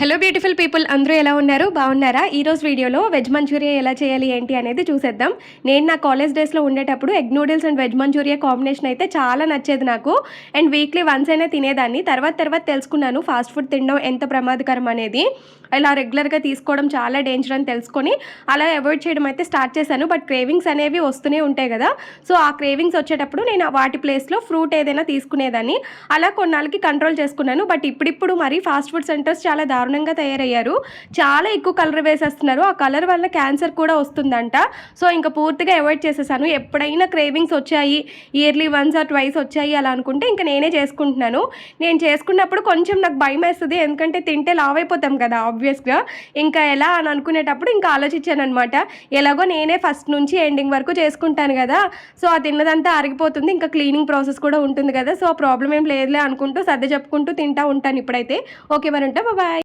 Hello beautiful people, అందరూ ఎలా ఉన్నారు? బాగున్నారా? ఈరోజు వీడియోలో వెజ్ మంచూరియా ఎలా చేయాలి ఏంటి అనేది చూసేద్దాం. నేను నా కాలేజ్ డేస్లో ఉండేటప్పుడు egg noodles and veg manchuria combination అయితే చాలా నచ్చేది నాకు. అండ్ వీక్లీ వన్స్ అయినా తినేదాన్ని. తర్వాత తెలుసుకున్నాను ఫాస్ట్ ఫుడ్ తినడం ఎంత ప్రమాదకరం అనేది. ఇలా రెగ్యులర్గా తీసుకోవడం చాలా డేంజర్ అని తెలుసుకొని అలా అవాయిడ్ చేయడం అయితే స్టార్ట్ చేశాను. బట్ క్రేవింగ్స్ అనేవి వస్తూనే ఉంటాయి కదా. సో ఆ క్రేవింగ్స్ వచ్చేటప్పుడు నేను వాటి ప్లేస్లో ఫ్రూట్ ఏదైనా తీసుకునేదాన్ని. అలా కొన్నాళ్ళకి కంట్రోల్ చేసుకున్నాను. బట్ ఇప్పుడు మరి ఫాస్ట్ ఫుడ్ సెంటర్స్ చాలా దారుణంగా తయారయ్యారు. చాలా ఎక్కువ కలర్ వేసేస్తున్నారు. ఆ కలర్ వల్ల క్యాన్సర్ కూడా వస్తుందంట. సో ఇంకా పూర్తిగా అవాయిడ్ చేసేసాను. ఎప్పుడైనా క్రేవింగ్స్ వచ్చాయి, ఇయర్లీ వన్స్ ఆర్ ట్వైస్ వచ్చాయి అలా అనుకుంటే ఇంకా నేనే చేసుకుంటున్నాను. నేను చేసుకున్నప్పుడు కొంచెం నాకు భయం వేస్తుంది, ఎందుకంటే తింటే లావ్ అయిపోతాం కదా ఆబ్వియస్గా. ఇంకా ఎలా అని అనుకునేటప్పుడు ఇంకా ఆలోచించాను అనమాట. ఎలాగో నేనే ఫస్ట్ నుంచి ఎండింగ్ వరకు చేసుకుంటాను కదా, సో ఆ తిన్నదంతా అరిగిపోతుంది, ఇంకా క్లీనింగ్ ప్రాసెస్ కూడా ఉంటుంది కదా, సో ఆ ప్రాబ్లం ఏం లేదులే అనుకుంటూ సర్ది చెప్పుకుంటూ తింటూ ఉంటాను ఇప్పుడైతే. ఓకే, మరి ఉంటా, బాయ్.